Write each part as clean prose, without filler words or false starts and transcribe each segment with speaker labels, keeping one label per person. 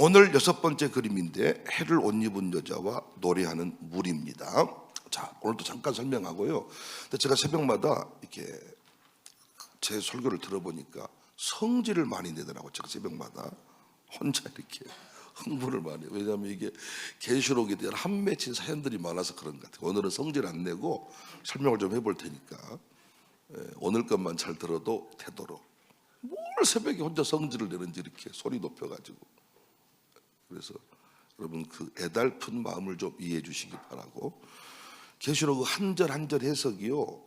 Speaker 1: 오늘 6번째 그림인데 해를 옷 입은 여자와 노래하는 물입니다. 자, 오늘도 잠깐 설명하고요. 근데 제가 새벽마다 이렇게 제 설교를 들어보니까 성질을 많이 내더라고요. 제가 새벽마다 혼자 이렇게 흥분을 많이 해요. 왜냐하면 이게 계시록에 대한 한 맺힌 사연들이 많아서 그런 것 같아요. 오늘은 성질 안 내고 설명을 좀 해볼 테니까 오늘 것만 잘 들어도 되도록. 뭘 새벽에 혼자 성질을 내는지 이렇게 소리 높여가지고. 그래서 여러분 그 애달픈 마음을 좀 이해해 주시기 바라고. 계시록 한 절 한 절 해석이요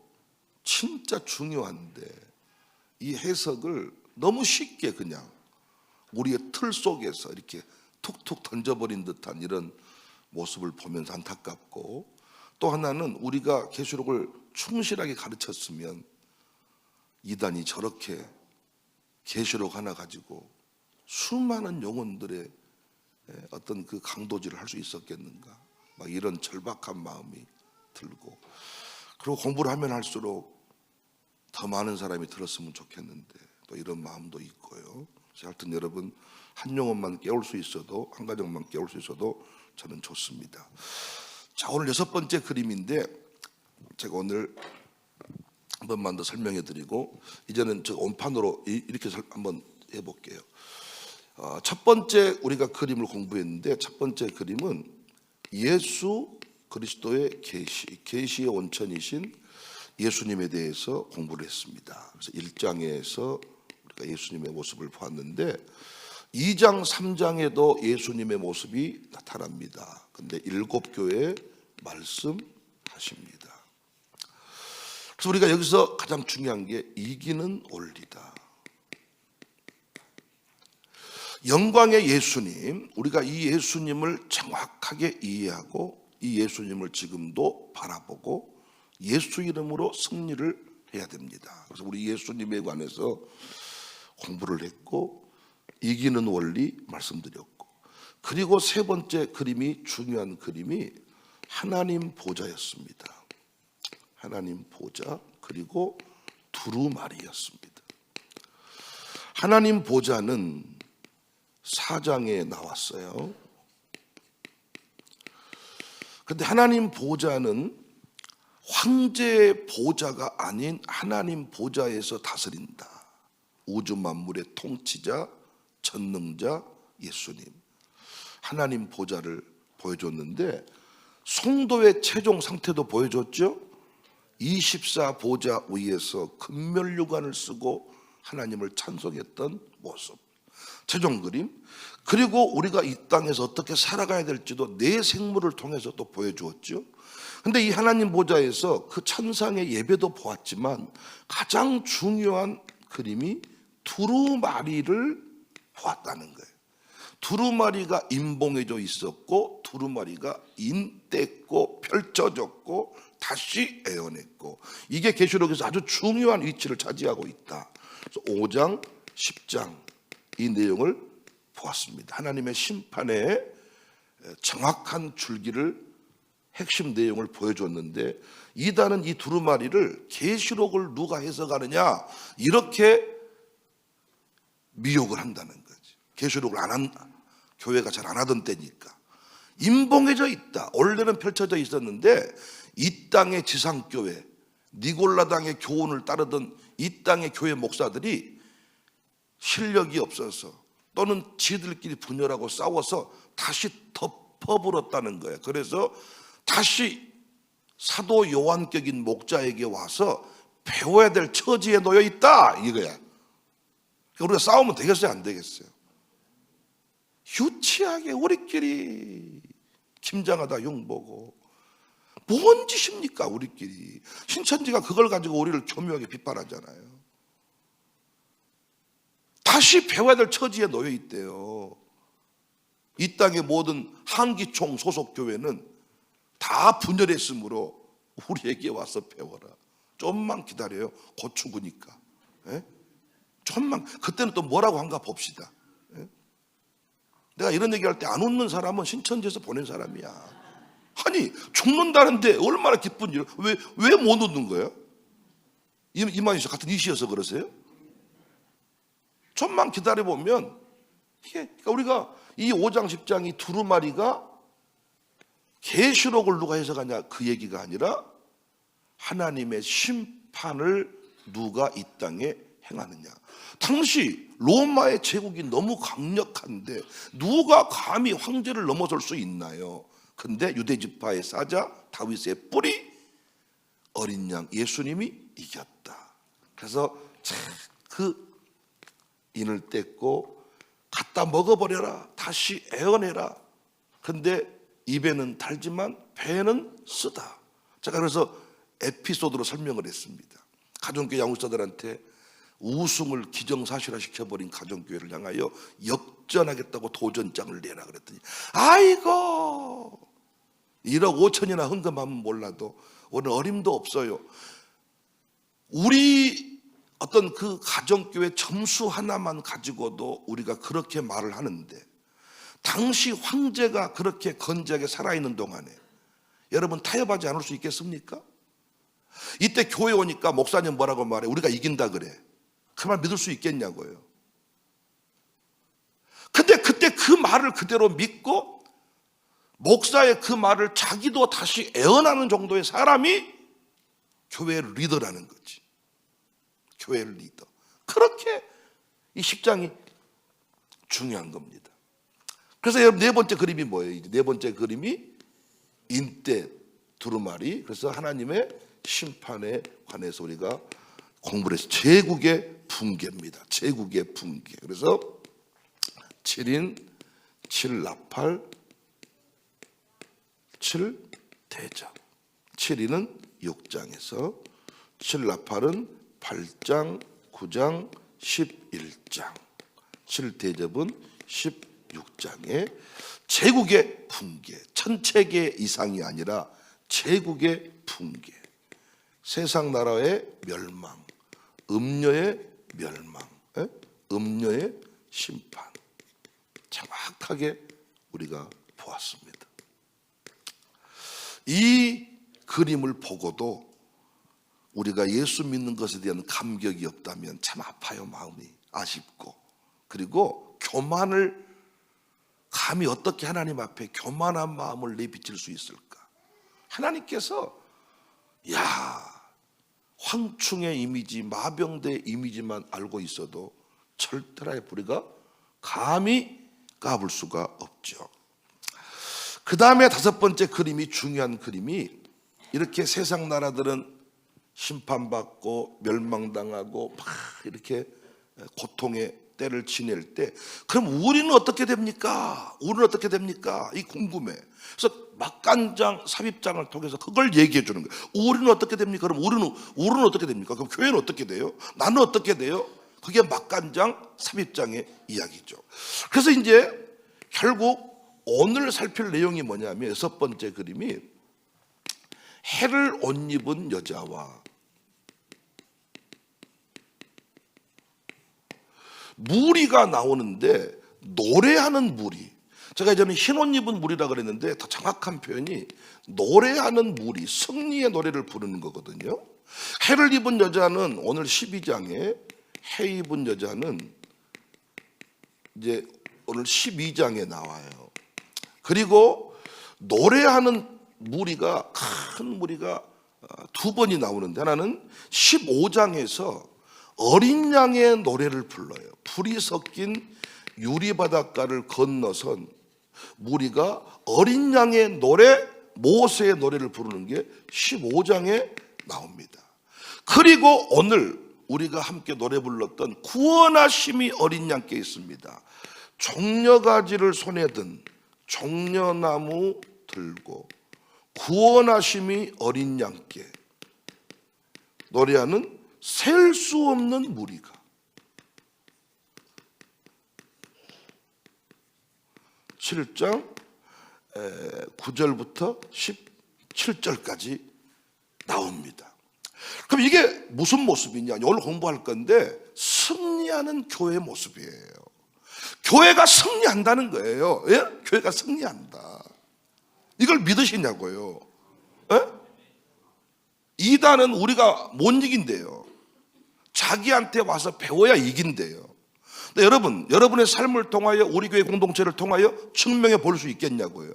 Speaker 1: 진짜 중요한데 이 해석을 너무 쉽게 그냥 우리의 틀 속에서 이렇게 툭툭 던져버린 듯한 이런 모습을 보면서 안타깝고, 또 하나는 우리가 계시록을 충실하게 가르쳤으면 이단이 저렇게 계시록 하나 가지고 수많은 영혼들의 어떤 그 강도질을 할 수 있었겠는가, 막 이런 절박한 마음이 들고, 그리고 공부를 하면 할수록 더 많은 사람이 들었으면 좋겠는데 또 이런 마음도 있고요. 하여튼 여러분 한 영혼만 깨울 수 있어도, 한 가정만 깨울 수 있어도 저는 좋습니다. 자, 오늘 6번째 그림인데 제가 오늘 한 번만 더 설명해 드리고 이제는 저 온판으로 이렇게 한번 해볼게요. 첫 번째 우리가 그림을 공부했는데, 첫 번째 그림은 예수 그리스도의 계시의 원천이신 예수님에 대해서 공부를 했습니다. 그래서 1장에서 우리가 예수님의 모습을 보았는데 2장 3장에도 예수님의 모습이 나타납니다. 근데 7교회에 말씀하십니다. 그래서 우리가 여기서 가장 중요한 게 이기는 원리다. 영광의 예수님, 우리가 이 예수님을 정확하게 이해하고 이 예수님을 지금도 바라보고 예수 이름으로 승리를 해야 됩니다. 그래서 우리 예수님에 관해서 공부를 했고 이기는 원리 말씀드렸고, 그리고 세 번째 그림이 중요한 그림이 하나님 보좌였습니다. 하나님 보좌, 그리고 두루마리였습니다. 하나님 보좌는 4장에 나왔어요. 근데 하나님 보좌는 황제의 보좌가 아닌 하나님 보좌에서 다스린다. 우주 만물의 통치자, 전능자 예수님, 하나님 보좌를 보여줬는데 성도의 최종 상태도 보여줬죠. 24 보좌 위에서 금면류관을 쓰고 하나님을 찬송했던 모습, 최종 그림. 그리고 우리가 이 땅에서 어떻게 살아가야 될지도 내 생물을 통해서 또 보여주었죠. 근데 이 하나님 보좌에서 그 천상의 예배도 보았지만 가장 중요한 그림이 두루마리를 보았다는 거예요. 두루마리가 임봉해져 있었고 두루마리가 인뗐고 펼쳐졌고 다시 애워냈고, 이게 계시록에서 아주 중요한 위치를 차지하고 있다. 그래서 5장, 10장 이 내용을 보았습니다. 하나님의 심판의 정확한 줄기를, 핵심 내용을 보여줬는데 이단은 이 두루마리를 계시록을 누가 해석하느냐 이렇게 미혹을 한다는 거지. 계시록을 안 한 교회가 잘 안 하던 때니까. 임봉해져 있다. 원래는 펼쳐져 있었는데 이 땅의 지상교회, 니골라당의 교훈을 따르던 이 땅의 교회 목사들이 실력이 없어서 또는 지들끼리 분열하고 싸워서 다시 덮어버렸다는 거예요. 그래서 다시 사도 요한격인 목자에게 와서 배워야 될 처지에 놓여 있다 이거야. 우리가 싸우면 되겠어요, 안 되겠어요? 유치하게 우리끼리 김장하다 용보고 뭔 짓입니까 우리끼리. 신천지가 그걸 가지고 우리를 교묘하게 비판하잖아요. 다시 배워야 될 처지에 놓여 있대요. 이 땅의 모든 한기총 소속 교회는 다 분열했으므로 우리에게 와서 배워라. 좀만 기다려요. 곧 죽으니까. 좀만. 그때는 또 뭐라고 한가 봅시다. 내가 이런 얘기할 때 안 웃는 사람은 신천지에서 보낸 사람이야. 아니 죽는다는데 얼마나 기쁜 일. 왜 못 웃는 거예요? 이만희 씨 같은 이시여서 그러세요? 좀만 기다려보면 그러니까 우리가 이 5장 10장 이 두루마리가 계시록을 누가 해석하냐 그 얘기가 아니라 하나님의 심판을 누가 이 땅에 행하느냐. 당시 로마의 제국이 너무 강력한데 누가 감히 황제를 넘어설 수 있나요? 근데 유대지파의 사자 다윗의 뿔이 어린 양 예수님이 이겼다. 그래서 그 인을 뗐고 갖다 먹어버려라. 다시 애원해라. 근데 입에는 달지만 배에는 쓰다. 제가 그래서 에피소드로 설명을 했습니다. 가정교회 양육사들한테 우승을 기정사실화 시켜버린 가정교회를 향하여 역전하겠다고 도전장을 내라 그랬더니 아이고 1억 5천이나 헌금하면 몰라도 오늘 어림도 없어요. 우리 어떤 그 가정교회 점수 하나만 가지고도 우리가 그렇게 말을 하는데 당시 황제가 그렇게 건재하게 살아있는 동안에 여러분 타협하지 않을 수 있겠습니까? 이때 교회 오니까 목사님 뭐라고 말해? 우리가 이긴다 그래. 그 말 믿을 수 있겠냐고요. 근데 그때 그 말을 그대로 믿고 목사의 그 말을 자기도 다시 애언하는 정도의 사람이 교회의 리더라는 거지. 교회의 리더. 그렇게 이 10장이 중요한 겁니다. 그래서 여러분 네 번째 그림이 뭐예요? 네 번째 그림이 인대 두루마리. 그래서 하나님의 심판에 관해서 우리가 공부를 해서 제국의 붕괴입니다. 제국의 붕괴. 그래서 7인 7나팔 7대접. 7인은 6장에서 7나팔은 8장 9장 11장 7대접은 16장에 제국의 붕괴. 천체계 이상이 아니라 제국의 붕괴. 세상 나라의 멸망, 음녀의 멸망, 음녀의 심판. 정확하게 우리가 보았습니다. 이 그림을 보고도 우리가 예수 믿는 것에 대한 감격이 없다면 참 아파요. 마음이 아쉽고. 그리고 교만을 감히 어떻게 하나님 앞에 교만한 마음을 내비칠 수 있을까? 하나님께서 황충의 이미지, 마병대의 이미지만 알고 있어도 철저하게 우리가 감히 까불 수가 없죠. 그 다음에 다섯 번째 그림이 중요한 그림이 이렇게 세상 나라들은 심판받고 멸망당하고 막 이렇게 고통의 때를 지낼 때 그럼 우리는 어떻게 됩니까? 우리는 어떻게 됩니까? 이 궁금해. 그래서 막간장 삽입장을 통해서 그걸 얘기해 주는 거예요. 우리는 어떻게 됩니까? 그럼 우리는 어떻게 됩니까? 그럼 교회는 어떻게 돼요? 나는 어떻게 돼요? 그게 막간장 삽입장의 이야기죠. 그래서 이제 결국 오늘 살필 내용이 뭐냐면 여섯 번째 그림이 해를 옷 입은 여자와 무리가 나오는데 노래하는 무리. 제가 예전에 흰 옷 입은 무리라 그랬는데 더 정확한 표현이 노래하는 무리, 승리의 노래를 부르는 거거든요. 해를 입은 여자는 오늘 12장에 해 입은 여자는 이제 오늘 12장에 나와요. 그리고 노래하는 무리가 큰 무리가 두 번이 나오는데 하나는 15장에서 어린 양의 노래를 불러요. 불이 섞인 유리바닷가를 건너선 무리가 어린 양의 노래, 모세의 노래를 부르는 게 15장에 나옵니다. 그리고 오늘 우리가 함께 노래 불렀던 구원하심이 어린 양께 있습니다. 종려가지를 손에 든 종려나무 들고 구원하심이 어린 양께 노래하는 셀 수 없는 무리가 7장 9절부터 17절까지 나옵니다. 그럼 이게 무슨 모습이냐? 오늘 공부할 건데 승리하는 교회의 모습이에요. 교회가 승리한다는 거예요. 예? 교회가 승리한다. 이걸 믿으시냐고요? 예? 이단은 우리가 못 이긴대요. 자기한테 와서 배워야 이긴대요. 근데 여러분의 삶을 통하여 우리 교회 공동체를 통하여 증명해 볼 수 있겠냐고요.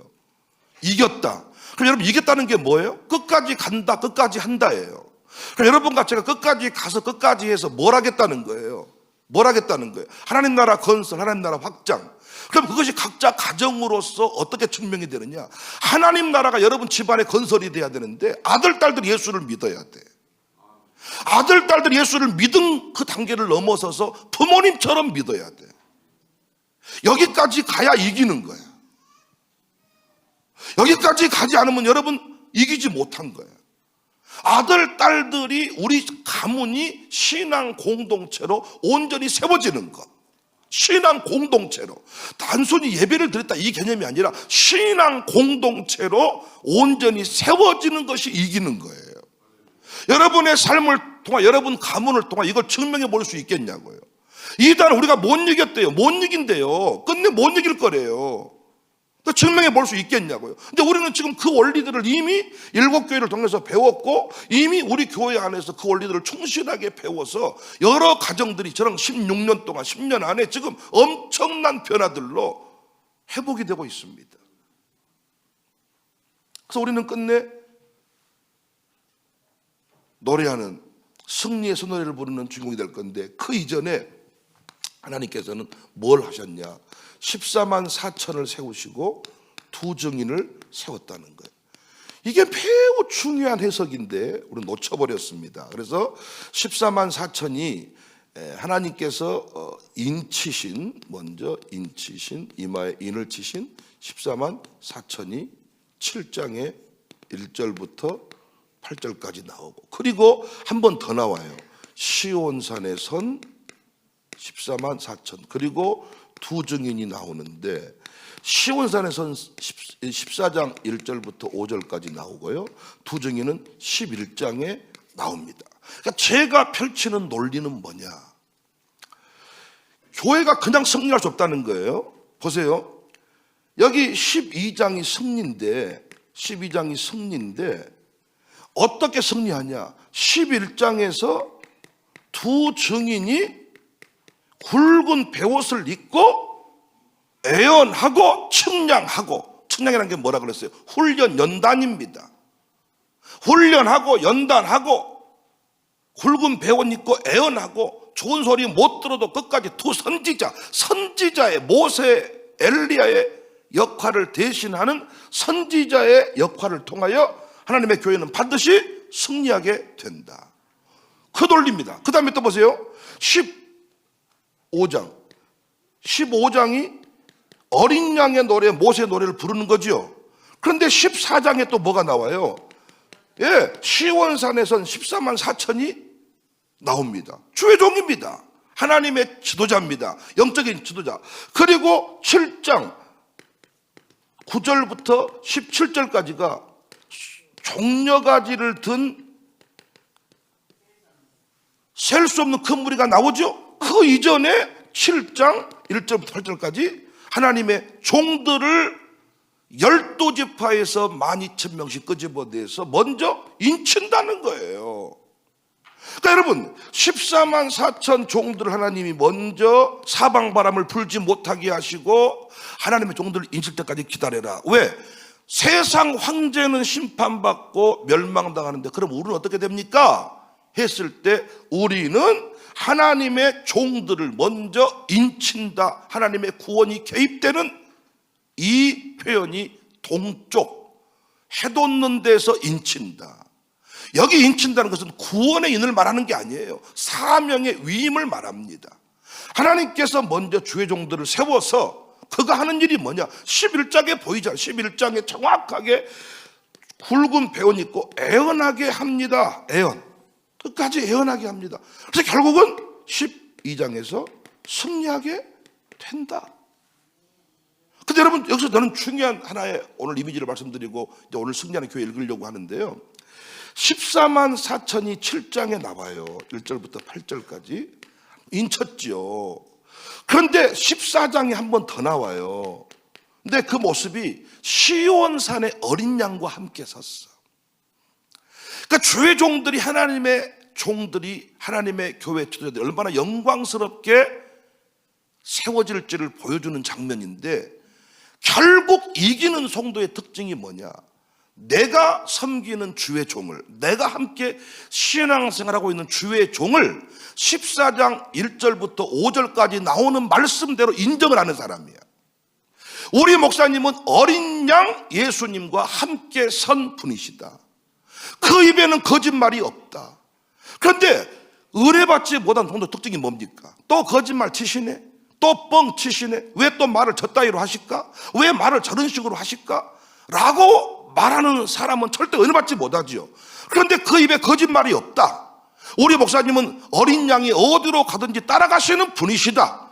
Speaker 1: 이겼다. 그럼 여러분 이겼다는 게 뭐예요? 끝까지 간다, 끝까지 한다예요. 그럼 여러분과 제가 끝까지 가서 끝까지 해서 뭘 하겠다는 거예요? 뭘 하겠다는 거예요? 하나님 나라 건설, 하나님 나라 확장. 그럼 그것이 각자 가정으로서 어떻게 증명이 되느냐? 하나님 나라가 여러분 집안에 건설이 돼야 되는데 아들, 딸들이 예수를 믿어야 돼. 아들, 딸들이 예수를 믿은 그 단계를 넘어서서 부모님처럼 믿어야 돼. 여기까지 가야 이기는 거야. 여기까지 가지 않으면 여러분 이기지 못한 거예요. 아들, 딸들이 우리 가문이 신앙 공동체로 온전히 세워지는 것. 신앙 공동체로. 단순히 예배를 드렸다 이 개념이 아니라 신앙 공동체로 온전히 세워지는 것이 이기는 거예요. 여러분의 삶을 통해 여러분 가문을 통해 이걸 증명해 볼 수 있겠냐고요. 이단 우리가 못 이겼대요. 못 이긴대요. 끝내 못 이길 거래요. 증명해 볼 수 있겠냐고요. 근데 우리는 지금 그 원리들을 이미 일곱 교회를 통해서 배웠고 이미 우리 교회 안에서 그 원리들을 충실하게 배워서 여러 가정들이 저랑 16년 동안 10년 안에 지금 엄청난 변화들로 회복이 되고 있습니다. 그래서 우리는 끝내 노래하는 승리의 선노래를 부르는 주인공이 될 건데 그 이전에 하나님께서는 뭘 하셨냐? 14만 4천을 세우시고 두 증인을 세웠다는 거예요. 이게 매우 중요한 해석인데 우리는 놓쳐버렸습니다. 그래서 14만 4천이 하나님께서 인치신, 먼저 인치신, 이마에 인을 치신 14만 4천이 7장의 1절부터 8절까지 나오고, 그리고 한 번 더 나와요. 시온산에 선 14만 4천, 그리고 두 증인이 나오는데 시온산에 선 14장 1절부터 5절까지 나오고요. 두 증인은 11장에 나옵니다. 그러니까 제가 펼치는 논리는 뭐냐? 교회가 그냥 승리할 수 없다는 거예요. 보세요. 여기 12장이 승리인데 어떻게 승리하냐? 11장에서 두 증인이 굵은 베옷을 입고 애언하고 측량하고, 측량이라는 게 뭐라 그랬어요? 훈련 연단입니다. 훈련하고 연단하고 굵은 베옷 입고 애언하고 좋은 소리 못 들어도 끝까지 두 선지자의 모세, 엘리야의 역할을 대신하는 선지자의 역할을 통하여 하나님의 교회는 반드시 승리하게 된다. 그 논리입니다. 그 다음에 또 보세요. 15장이 어린 양의 노래, 모세의 노래를 부르는 거죠. 그런데 14장에 또 뭐가 나와요? 시온산에선 14만 4천이 나옵니다. 주의 종입니다. 하나님의 지도자입니다. 영적인 지도자. 그리고 7장 9절부터 17절까지가 종려가지를 든 셀 수 없는 큰 무리가 나오죠. 그 이전에 7장 1절부터 8절까지 하나님의 종들을 12지파에서 12,000명씩 끄집어내서 먼저 인친다는 거예요. 그러니까 여러분 14만 4천 종들을 하나님이 먼저 사방바람을 불지 못하게 하시고 하나님의 종들을 인칠 때까지 기다려라. 왜? 세상 황제는 심판받고 멸망당하는데 그럼 우리는 어떻게 됩니까? 했을 때 우리는 하나님의 종들을 먼저 인친다. 하나님의 구원이 개입되는 이 표현이 동쪽, 해돋는 데서 인친다. 여기 인친다는 것은 구원의 인을 말하는 게 아니에요. 사명의 위임을 말합니다. 하나님께서 먼저 주의 종들을 세워서 그가 하는 일이 뭐냐? 11장에 보이잖아요. 11장에 정확하게 굵은 배옷 입고 애언하게 합니다. 애언. 끝까지 애언하게 합니다. 그래서 결국은 12장에서 승리하게 된다. 근데 여러분 여기서 저는 중요한 하나의 오늘 이미지를 말씀드리고 이제 오늘 승리하는 교회 읽으려고 하는데요. 14만 4천이 7장에 나와요. 1절부터 8절까지 인쳤죠. 그런데 14장에 한 번 더 나와요. 근데 그 모습이 시온산의 어린 양과 함께 섰어. 그러니까 주의 종들이 하나님의 교회 지도자들이 얼마나 영광스럽게 세워질지를 보여주는 장면인데, 결국 이기는 성도의 특징이 뭐냐? 내가 섬기는 주의 종을, 내가 함께 신앙생활하고 있는 주의 종을 14장 1절부터 5절까지 나오는 말씀대로 인정을 하는 사람이야. 우리 목사님은 어린 양 예수님과 함께 선 분이시다. 그 입에는 거짓말이 없다. 그런데 은혜받지 못한 성도 특징이 뭡니까? 또 거짓말 치시네? 또 뻥 치시네? 왜 또 말을 저따위로 하실까? 왜 말을 저런 식으로 하실까? 라고 말하는 사람은 절대 은혜받지 못하지요. 그런데 그 입에 거짓말이 없다. 우리 목사님은 어린 양이 어디로 가든지 따라가시는 분이시다.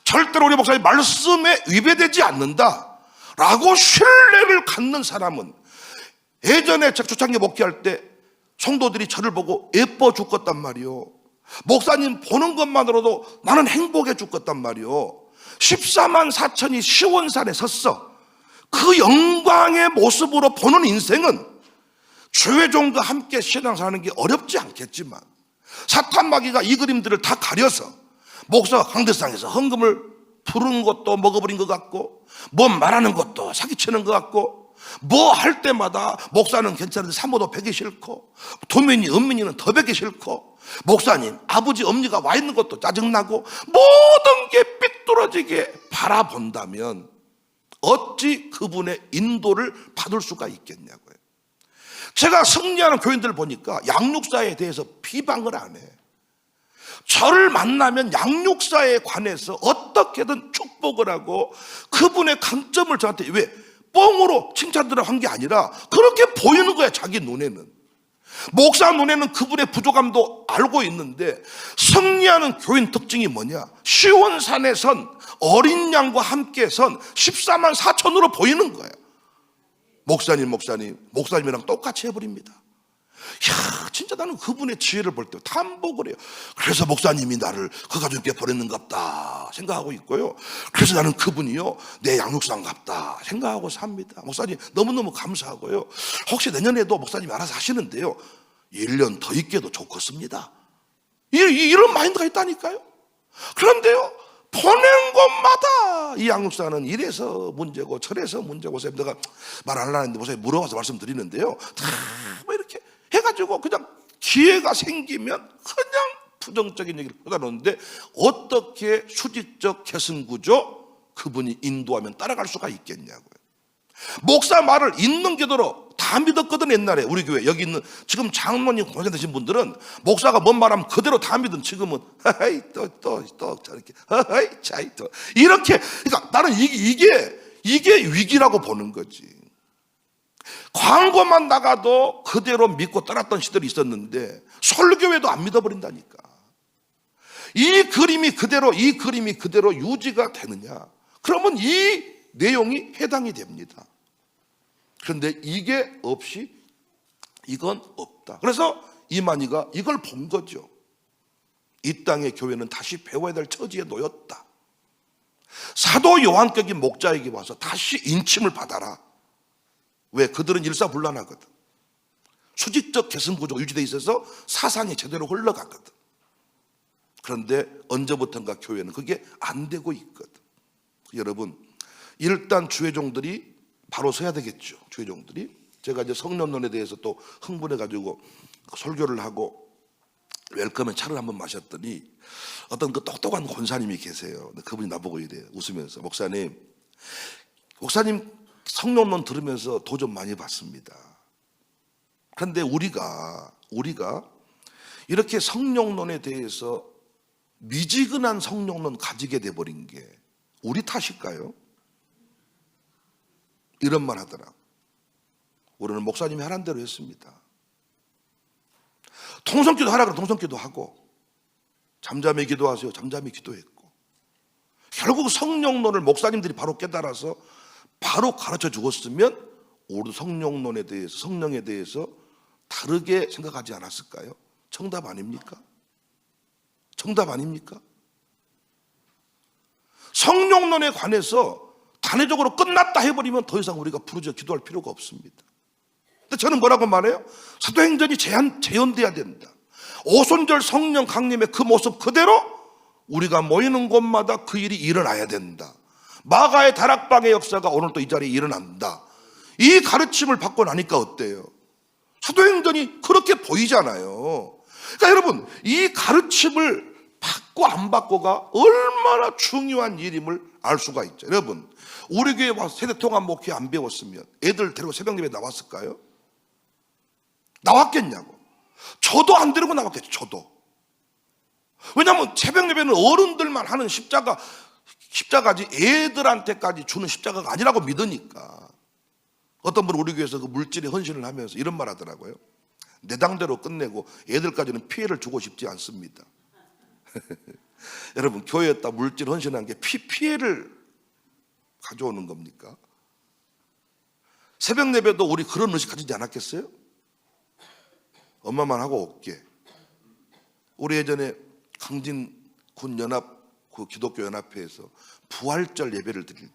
Speaker 1: 절대로 우리 목사님 말씀에 위배되지 않는다 라고 신뢰를 갖는 사람은, 예전에 제가 초창기 목회할 때 성도들이 저를 보고 예뻐 죽겠단 말이요. 목사님 보는 것만으로도 나는 행복해 죽겠단 말이요. 14만 4천이 시온산에 섰어. 그 영광의 모습으로 보는 인생은 주의 종과 함께 신앙생활하는 게 어렵지 않겠지만, 사탄 마귀가 이 그림들을 다 가려서 목사가 강대상에서 헌금을 부르는 것도 먹어버린 것 같고, 뭐 말하는 것도 사기치는 것 같고, 뭐 할 때마다 목사는 괜찮은데 사모도 베기 싫고, 도민이 은민이는 더 베기 싫고, 목사님 아버지 엄니가 와 있는 것도 짜증나고, 모든 게 삐뚤어지게 바라본다면 어찌 그분의 인도를 받을 수가 있겠냐고요. 제가 승리하는 교인들을 보니까 양육사에 대해서 비방을 안 해. 저를 만나면 양육사에 관해서 어떻게든 축복을 하고 그분의 강점을 저한테, 왜 뻥으로 칭찬들을 한 게 아니라 그렇게 보이는 거야. 자기 눈에는, 목사 눈에는 그분의 부족함도 알고 있는데, 승리하는 교인 특징이 뭐냐? 시온산에 선 어린 양과 함께 선 14만 4천으로 보이는 거예요. 목사님이랑 똑같이 해버립니다. 야, 진짜 나는 그분의 지혜를 볼 때 탐복을 해요. 그래서 목사님이 나를 그 가족께 보냈는갑다 생각하고 있고요. 그래서 나는 그분이요 내 양육사인갑다 생각하고 삽니다. 목사님 너무너무 감사하고요. 혹시 내년에도 목사님이 알아서 하시는데요, 1년 더 있게도 좋겠습니다. 이런 마인드가 있다니까요. 그런데요, 보낸 곳마다 이 양육사는 이래서 문제고 저래서 문제고, 내가 말 안 하려는데 목사님 물어봐서 말씀드리는데요, 다 뭐 이렇게 해가지고 그냥 기회가 생기면 그냥 부정적인 얘기를 하다 놓는데, 어떻게 수직적 계승구조 그분이 인도하면 따라갈 수가 있겠냐고요. 목사 말을 있는 그대로 다 믿었거든. 옛날에 우리 교회 여기 있는 지금 장로님 권사 되신 분들은 목사가 뭔 말하면 그대로 다 믿은, 지금은 또 저렇게 자이 또 이렇게. 그러니까 나는 이게 위기라고 보는 거지. 광고만 나가도 그대로 믿고 따랐던 시절이 있었는데 설교회도 안 믿어버린다니까. 이 그림이 그대로 유지가 되느냐? 그러면 이 내용이 해당이 됩니다. 그런데 이게 없이 이건 없다. 그래서 이만희가 이걸 본 거죠. 이 땅의 교회는 다시 배워야 될 처지에 놓였다. 사도 요한격인 목자에게 와서 다시 인침을 받아라. 왜? 그들은 일사불란하거든. 수직적 계승구조가 유지되어 있어서 사상이 제대로 흘러가거든. 그런데 언제부턴가 교회는 그게 안 되고 있거든. 여러분, 일단 주의 종들이 바로 서야 되겠죠. 주의 종들이. 제가 이제 성령론에 대해서 또 흥분해가지고 설교를 하고 웰컴의 차를 한번 마셨더니 어떤 그 똑똑한 권사님이 계세요. 근데 그분이 나보고 이래요. 웃으면서, 목사님 성령론 들으면서 도전 많이 받습니다. 그런데 우리가 이렇게 성령론에 대해서 미지근한 성령론 가지게 돼버린 게 우리 탓일까요? 이런 말 하더라고. 우리는 목사님이 하라는 대로 했습니다. 통성기도 하라 그러면 통성기도 하고, 잠잠히 기도하세요. 잠잠히 기도했고, 결국 성령론을 목사님들이 바로 깨달아서 바로 가르쳐 주었으면 우리도 성령론에 대해서, 성령에 대해서 다르게 생각하지 않았을까요? 정답 아닙니까? 정답 아닙니까? 성령론에 관해서 단회적으로 끝났다 해버리면 더 이상 우리가 부르짖어 기도할 필요가 없습니다. 근데 저는 뭐라고 말해요? 사도행전이 재현돼야 된다. 오순절 성령 강림의 그 모습 그대로 우리가 모이는 곳마다 그 일이 일어나야 된다. 마가의 다락방의 역사가 오늘 또 이 자리에 일어난다. 이 가르침을 받고 나니까 어때요? 사도행전이 그렇게 보이잖아요. 그러니까 여러분, 이 가르침을 받고 안 받고가 얼마나 중요한 일임을 알 수가 있죠. 여러분, 우리 교회 와서 세대통합 목회 안 배웠으면 애들 데리고 새벽예배 나왔을까요? 나왔겠냐고. 저도 안 데리고 나왔겠죠. 저도. 왜냐하면 새벽예배는 어른들만 하는 십자가지 애들한테까지 주는 십자가가 아니라고 믿으니까. 어떤 분은 우리 교회에서 그 물질에 헌신을 하면서 이런 말 하더라고요. 내 당대로 끝내고 애들까지는 피해를 주고 싶지 않습니다. 여러분, 교회에다 물질 헌신한 게 피해를 가져오는 겁니까? 새벽 예배도 우리 그런 의식 가지지 않았겠어요? 엄마만 하고 올게. 우리 예전에 강진군 연합 그 기독교 연합회에서 부활절 예배를 드릴 때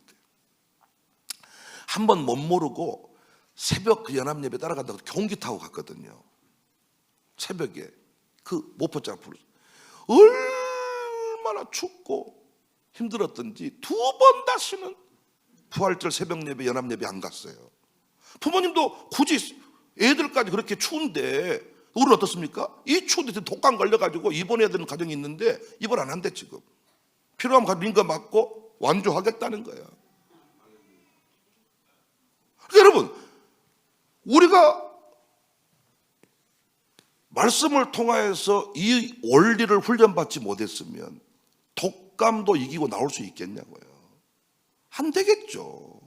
Speaker 1: 한 번 못 모르고 새벽 그 연합 예배 따라간다고 경기 타고 갔거든요. 새벽에 그 모포자 부르 얼마나 춥고 힘들었던지 2번 다시는 부활절 새벽 예배 연합 예배 안 갔어요. 부모님도 굳이 애들까지 그렇게 추운데 우리는 어떻습니까? 이 추운데 독감 걸려가지고 입원해야 되는 가정이 있는데 입원 안 한대. 지금 필요하면 가서 링거 맞고 완주하겠다는 거예요. 그러니까 여러분, 우리가 말씀을 통하여서 이 원리를 훈련받지 못했으면 독감도 이기고 나올 수 있겠냐고요. 안 되겠죠.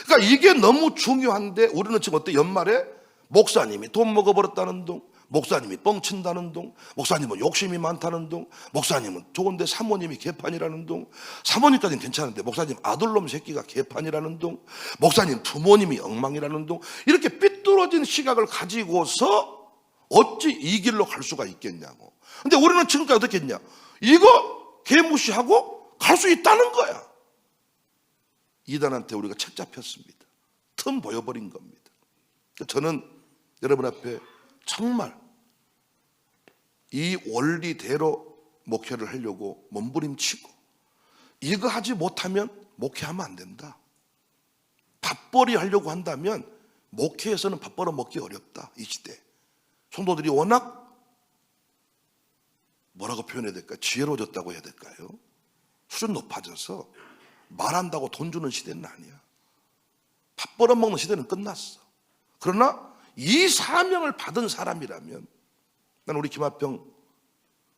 Speaker 1: 그러니까 이게 너무 중요한데 우리는 지금 어때? 연말에 목사님이 돈 먹어버렸다는 둥, 목사님이 뻥친다는 둥, 목사님은 욕심이 많다는 둥, 목사님은 좋은데 사모님이 개판이라는 둥, 사모님까지는 괜찮은데 목사님 아들놈 새끼가 개판이라는 둥, 목사님 부모님이 엉망이라는 둥, 이렇게 삐뚤어진 시각을 가지고서 어찌 이 길로 갈 수가 있겠냐고. 근데 우리는 지금까지 어떻게 했냐? 이거 개무시하고 갈 수 있다는 거야. 이단한테 우리가 책 잡혔습니다. 틈 보여버린 겁니다. 저는 여러분 앞에 정말 이 원리대로 목회를 하려고 몸부림치고, 이거 하지 못하면 목회하면 안 된다. 밥벌이 하려고 한다면 목회에서는 밥 벌어 먹기 어렵다. 이 시대 성도들이 워낙 뭐라고 표현해야 될까요? 지혜로워졌다고 해야 될까요? 수준 높아져서 말한다고 돈 주는 시대는 아니야. 밥 벌어 먹는 시대는 끝났어. 그러나 이 사명을 받은 사람이라면, 난 우리 김하평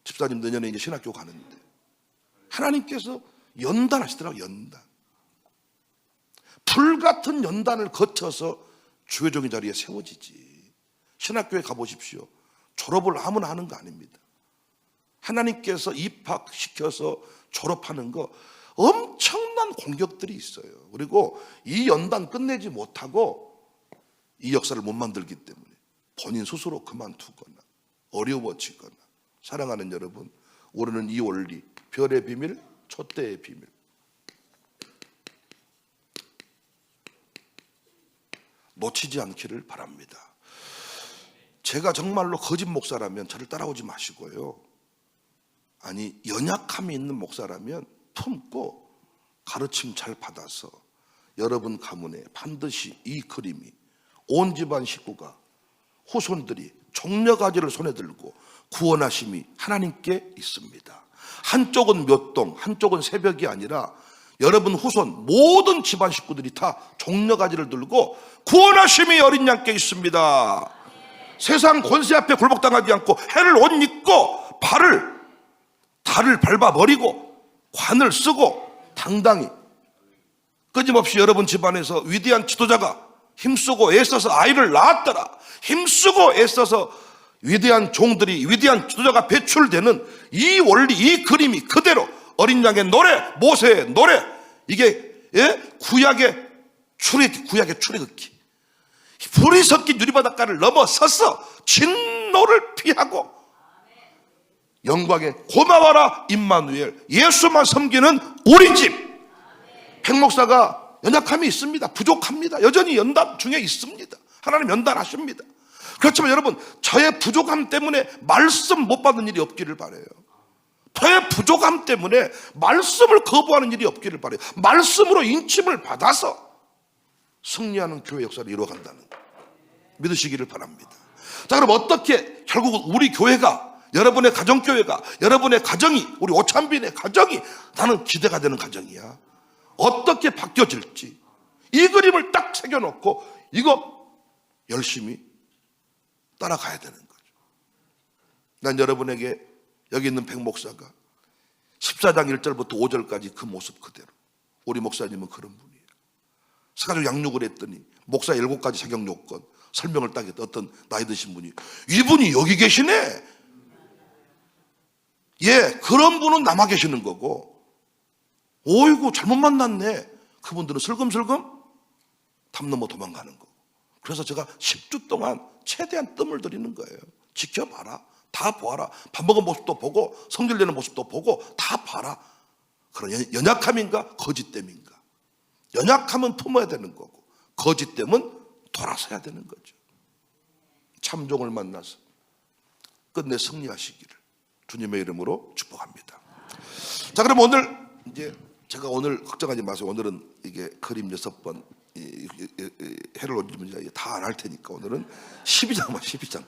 Speaker 1: 집사님 내년에 이제 신학교 가는데 하나님께서 연단하시더라고요. 연단. 불같은 연단을 거쳐서 주회종의 자리에 세워지지. 신학교에 가보십시오. 졸업을 아무나 하는 거 아닙니다. 하나님께서 입학시켜서 졸업하는 거 엄청난 공격들이 있어요. 그리고 이 연단 끝내지 못하고 이 역사를 못 만들기 때문에 본인 스스로 그만두거나 어려워지거나. 사랑하는 여러분, 우리는 이 원리, 별의 비밀, 촛대의 비밀, 놓치지 않기를 바랍니다. 제가 정말로 거짓 목사라면 저를 따라오지 마시고요. 아니, 연약함이 있는 목사라면 품고 가르침 잘 받아서 여러분 가문에 반드시 이 그림이 온 집안 식구가, 후손들이 종려가지를 손에 들고 구원하심이 하나님께 있습니다. 한쪽은 몇 동, 한쪽은 새벽이 아니라 여러분 후손 모든 집안 식구들이 다 종려가지를 들고 구원하심이 어린 양께 있습니다. 세상 권세 앞에 굴복당하지 않고 해를 옷 입고 달을 밟아버리고 관을 쓰고 당당히 끊임없이 여러분 집안에서 위대한 지도자가 힘쓰고 애써서 아이를 낳았더라. 힘쓰고 애써서 위대한 종들이, 위대한 지도자가 배출되는 이 원리, 이 그림이 그대로 어린 양의 노래, 모세의 노래, 이게 구약의 출애굽기, 불이 섞인 유리바닷가를 넘어서서 진노를 피하고 영광에 고마워라 임마누엘, 예수만 섬기는 우리 집. 백목사가 연약함이 있습니다. 부족합니다. 여전히 연단 중에 있습니다. 하나님 연단하십니다. 그렇지만 여러분, 저의 부족함 때문에 말씀 못 받는 일이 없기를 바라요. 토의 부족함 때문에 말씀을 거부하는 일이 없기를 바라요. 말씀으로 인침을 받아서 승리하는 교회 역사를 이루어간다는 거 믿으시기를 바랍니다. 자, 그럼 어떻게 결국 우리 교회가, 여러분의 가정교회가, 여러분의 가정이, 우리 오찬빈의 가정이 나는 기대가 되는 가정이야, 어떻게 바뀌어질지 이 그림을 딱 새겨놓고 이거 열심히 따라가야 되는 거죠. 난 여러분에게 여기 있는 백 목사가 14장 1절부터 5절까지 그 모습 그대로, 우리 목사님은 그런 분이에요. 세가족 양육을 했더니 목사 7가지 자격 요건 설명을 딱 했던 어떤 나이 드신 분이, 이분이 여기 계시네. 예, 그런 분은 남아 계시는 거고, 오이고 잘못 만났네, 그분들은 슬금슬금 담 넘어 도망가는 거고. 그래서 제가 10주 동안 최대한 뜸을 들이는 거예요. 지켜봐라, 다 보아라. 밥 먹은 모습도 보고 성질내는 모습도 보고 다 봐라. 그런 연약함인가 거짓됨인가. 연약함은 품어야 되는 거고 거짓됨은 돌아서야 되는 거죠. 참종을 만나서 끝내 승리하시기를 주님의 이름으로 축복합니다. 자, 그럼 오늘 이제 제가 오늘 걱정하지 마세요. 오늘은 이게 그림 6번 해를 올리면 다 안 할 테니까 오늘은 12장만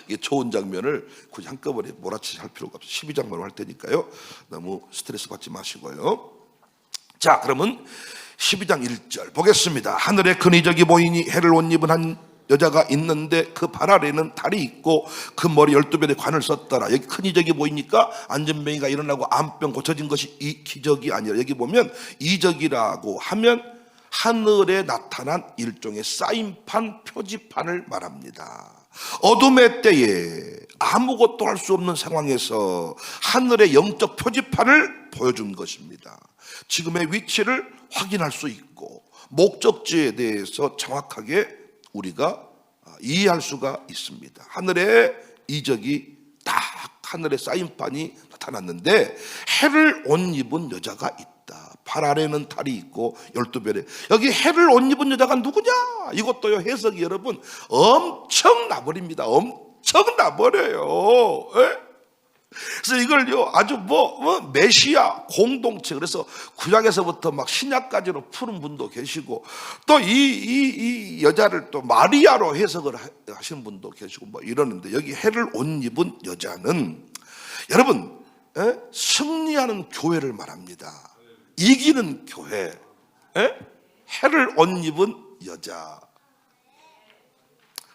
Speaker 1: 이게 좋은 장면을 굳이 한꺼번에 몰아치지 할 필요가 없어요. 12장만 할 테니까요, 너무 스트레스 받지 마시고요. 자, 그러면 12장 1절 보겠습니다. 하늘에 큰 이적이 보이니 해를 옷 입은 한 여자가 있는데 그 발 아래는 달이 있고 그 머리 12별의 관을 썼더라. 여기 큰 이적이 보이니까 안전병이가 일어나고 암병 고쳐진 것이 이 기적이 아니라, 여기 보면 이적이라고 하면 하늘에 나타난 일종의 사인판, 표지판을 말합니다. 어둠의 때에 아무것도 할 수 없는 상황에서 하늘의 영적 표지판을 보여준 것입니다. 지금의 위치를 확인할 수 있고 목적지에 대해서 정확하게 우리가 이해할 수가 있습니다. 하늘의 이적이 딱 하늘의 사인판이 나타났는데 해를 옷 입은 여자가 있다. 발 아래는 달이 있고 12별에, 여기 해를 옷 입은 여자가 누구냐? 이것도요, 해석이 여러분 엄청 나버립니다. 엄청 나버려요. 그래서 이걸요 아주 메시아 공동체, 그래서 구약에서부터 막 신약까지로 푸는 분도 계시고, 또 이 여자를 또 마리아로 해석을 하시는 분도 계시고 뭐 이러는데, 여기 해를 옷 입은 여자는 여러분 승리하는 교회를 말합니다. 이기는 교회, 해를 옷 입은 여자.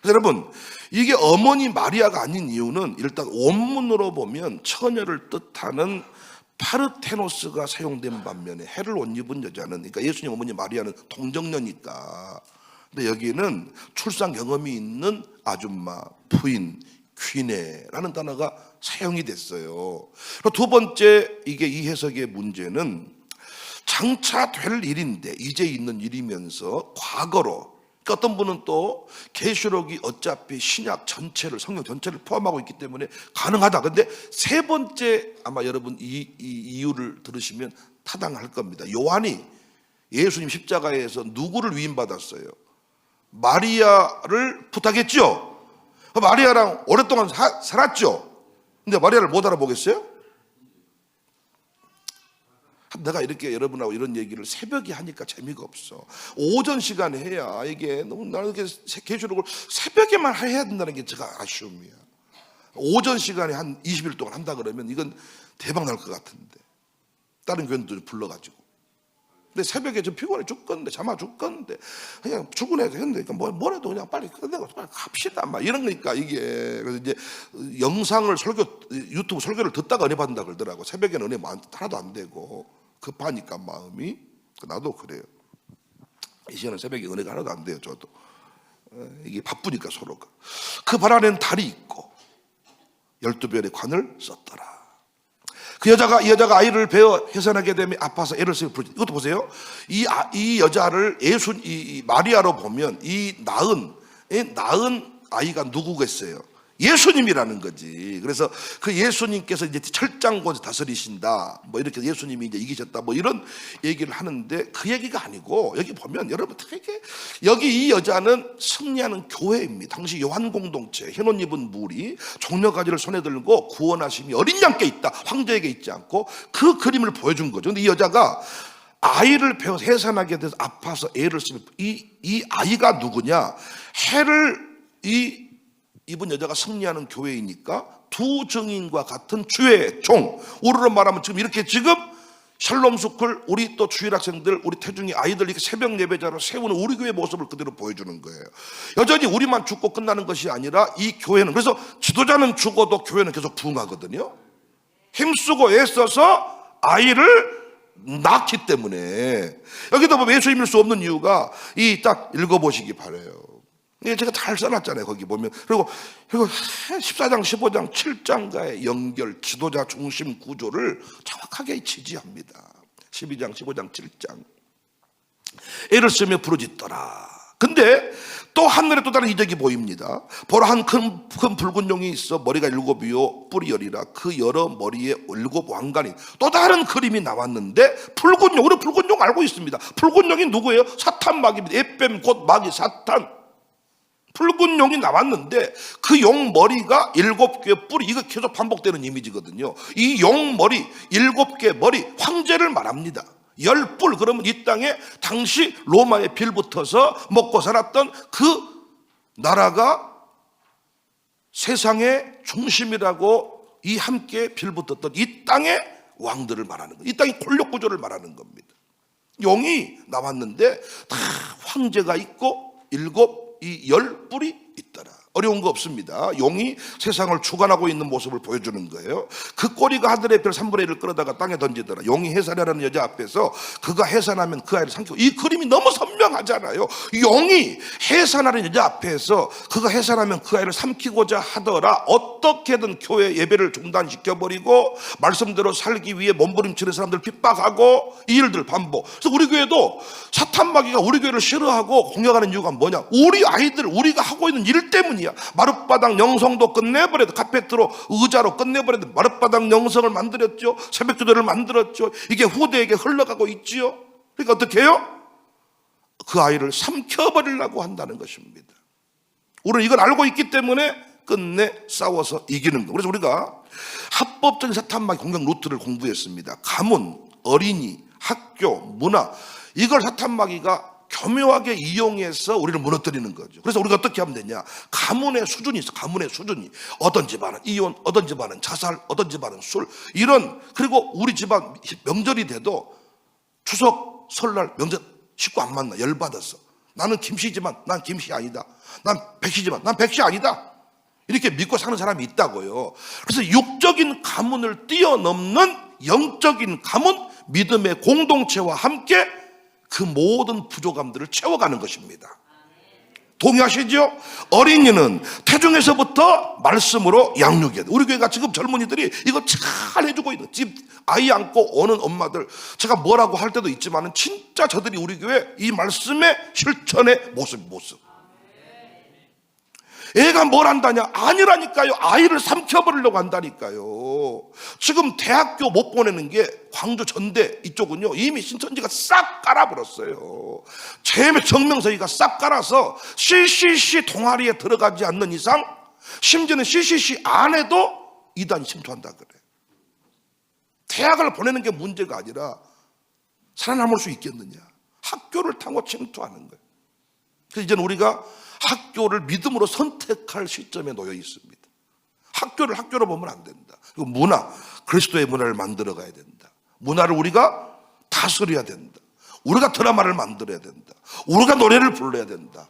Speaker 1: 그래서 여러분, 이게 어머니 마리아가 아닌 이유는 일단 원문으로 보면 처녀를 뜻하는 파르테노스가 사용된 반면에 해를 옷 입은 여자는, 그러니까 예수님 어머니 마리아는 동정녀니까, 근데 여기는 출산 경험이 있는 아줌마, 부인, 귀내라는 단어가 사용이 됐어요. 그리고 두 번째, 이게 이 해석의 문제는 장차 될 일인데 이제 있는 일이면서 과거로, 그러니까 어떤 분은 또 계시록이 어차피 신약 전체를, 성경 전체를 포함하고 있기 때문에 가능하다. 근데 세 번째, 아마 여러분 이 이유를 들으시면 타당할 겁니다. 요한이 예수님 십자가에서 누구를 위임받았어요? 마리아를 부탁했죠. 마리아랑 오랫동안 살았죠. 근데 마리아를 못 알아보겠어요? 내가 이렇게 여러분하고 이런 얘기를 새벽에 하니까 재미가 없어. 오전 시간에 해야 이게 너무, 나는 이렇게 계시록을 새벽에만 해야 된다는 게 제가 아쉬움이야. 오전 시간에 한 20일 동안 한다 그러면 이건 대박 날 것 같은데, 다른 교인들 불러가지고. 근데 새벽에 좀 피곤해 죽겠는데, 잠아 죽겠는데, 그냥 출근해서 했는데, 그러니까 뭐라도 그냥 빨리 끝내고 빨리 갑시다, 막 이런 거니까 이게. 그래서 이제 영상을 유튜브 설교를 듣다가 은혜 받는다 그러더라고. 새벽에는 은혜 하나도 안 되고 급하니까 마음이. 나도 그래요. 이 시간은 새벽에 은혜가 하나도 안 돼요. 저도 이게 바쁘니까 서로가. 그 발 안에는 달이 있고 12별의 관을 썼더라. 이 여자가 아이를 베어 해산하게 되면 아파서 애를 쓰고 부르지. 이것도 보세요. 이 여자를 이 마리아로 보면 이 낳은 아이가 누구겠어요? 예수님이라는 거지. 그래서 그 예수님께서 이제 철장고 다스리신다, 뭐 이렇게 예수님이 이제 이기셨다, 뭐 이런 얘기를 하는데 그 얘기가 아니고, 여기 보면 여러분 되게, 여기 이 여자는 승리하는 교회입니다. 당시 요한 공동체, 흰 옷 입은 무리, 종려가지를 손에 들고 구원하심이 어린 양께 있다, 황제에게 있지 않고, 그 그림을 보여준 거죠. 근데 이 여자가 아이를 배워서 해산하게 돼서 아파서 애를 쓰면, 이 아이가 누구냐? 해를 입은 여자가 승리하는 교회이니까 두 증인과 같은 주의 종. 우리로 말하면 지금 샬롬 스쿨, 우리 또 주일 학생들, 우리 태중이 아이들 이렇게 새벽 예배자로 세우는 우리 교회 모습을 그대로 보여주는 거예요. 여전히 우리만 죽고 끝나는 것이 아니라 이 교회는, 그래서 지도자는 죽어도 교회는 계속 부흥하거든요. 힘쓰고 애써서 아이를 낳기 때문에. 여기다 보면 예수님일 수 없는 이유가 이 딱 읽어보시기 바라요. 제가 잘 써놨잖아요. 거기 보면. 그리고 14장, 15장, 7장과의 연결, 지도자 중심 구조를 정확하게 지지합니다. 12장, 15장, 7장. 애를 쓰며 부르짖더라. 근데 또 하늘에 또 다른 이적이 보입니다. 보라, 한 큰 붉은 용이 있어 머리가 7이요 뿔이 10이라. 그 여러 머리에 7 왕관이. 또 다른 그림이 나왔는데, 붉은 용, 우리 붉은 용 알고 있습니다. 붉은 용이 누구예요? 사탄 마귀입니다. 에뱀 곧 마귀 사탄. 붉은 용이 나왔는데 그 용 머리가 7개의 뿔이, 이거 계속 반복되는 이미지거든요. 이 용 머리, 7개의 머리, 황제를 말합니다. 10뿔, 그러면 이 땅에 당시 로마에 빌붙어서 먹고 살았던 그 나라가 세상의 중심이라고 이 함께 빌붙었던 이 땅의 왕들을 말하는 거예요. 이 땅의 권력 구조를 말하는 겁니다. 용이 나왔는데 다 황제가 있고 10뿔이 있더라. 어려운 거 없습니다. 용이 세상을 주관하고 있는 모습을 보여주는 거예요. 그 꼬리가 하늘의 별 3분의 1을 끌어다가 땅에 던지더라. 용이 해산하라는 여자 앞에서 그가 해산하면 그 아이를 삼키고. 이 그림이 너무 선명하잖아요. 용이 해산하는 여자 앞에서 그가 해산하면 그 아이를 삼키고자 하더라. 어떻게든 교회 예배를 중단시켜버리고 말씀대로 살기 위해 몸부림치는 사람들 핍박하고, 이 일들 반복. 그래서 우리 교회도 사탄 마귀가 우리 교회를 싫어하고 공격하는 이유가 뭐냐? 우리 아이들, 우리가 하고 있는 일 때문이야. 마룻바닥 영성도 끝내버려도, 카페트로 의자로 끝내버려도 마룻바닥 영성을 만들었죠. 새벽기도를 만들었죠. 이게 후대에게 흘러가고 있지요. 그러니까 어떻게 해요? 그 아이를 삼켜버리려고 한다는 것입니다. 우리는 이걸 알고 있기 때문에 끝내 싸워서 이기는 거. 그래서 우리가 합법적인 사탄 마귀 공격 루트를 공부했습니다. 가문, 어린이, 학교, 문화, 이걸 사탄 마귀가 교묘하게 이용해서 우리를 무너뜨리는 거죠. 그래서 우리가 어떻게 하면 되냐? 가문의 수준이 있어. 가문의 수준이. 어떤 집안은 이혼, 어떤 집안은 자살, 어떤 집안은 술, 이런. 그리고 우리 집안 명절이 돼도 추석, 설날, 명절 식구 안 만나. 열받았어. 나는 김씨지만 난 김씨 아니다. 난 백씨지만 난 백씨 아니다. 이렇게 믿고 사는 사람이 있다고요. 그래서 육적인 가문을 뛰어넘는 영적인 가문, 믿음의 공동체와 함께 그 모든 부족함들을 채워가는 것입니다. 동의하시죠? 어린이는 태중에서부터 말씀으로 양육해야 돼. 우리 교회가 지금 젊은이들이 이거 잘 해주고 있는, 집 아이 안고 오는 엄마들, 제가 뭐라고 할 때도 있지만 진짜 저들이 우리 교회 이 말씀의 실천의 모습. 애가 뭘 한다냐? 아니라니까요. 아이를 삼켜버리려고 한다니까요. 지금 대학교 못 보내는 게 광주 전대 이쪽은요, 이미 신천지가 싹 깔아버렸어요. 정명서기가 싹 깔아서 CCC 동아리에 들어가지 않는 이상, 심지어는 CCC 안에도 이단이 침투한다 그래. 대학을 보내는 게 문제가 아니라 살아남을 수 있겠느냐? 학교를 타고 침투하는 거예요. 그래서 이제는 우리가 학교를 믿음으로 선택할 시점에 놓여 있습니다. 학교를 학교로 보면 안 된다. 그리고 문화, 그리스도의 문화를 만들어 가야 된다. 문화를 우리가 다스려야 된다. 우리가 드라마를 만들어야 된다. 우리가 노래를 불러야 된다.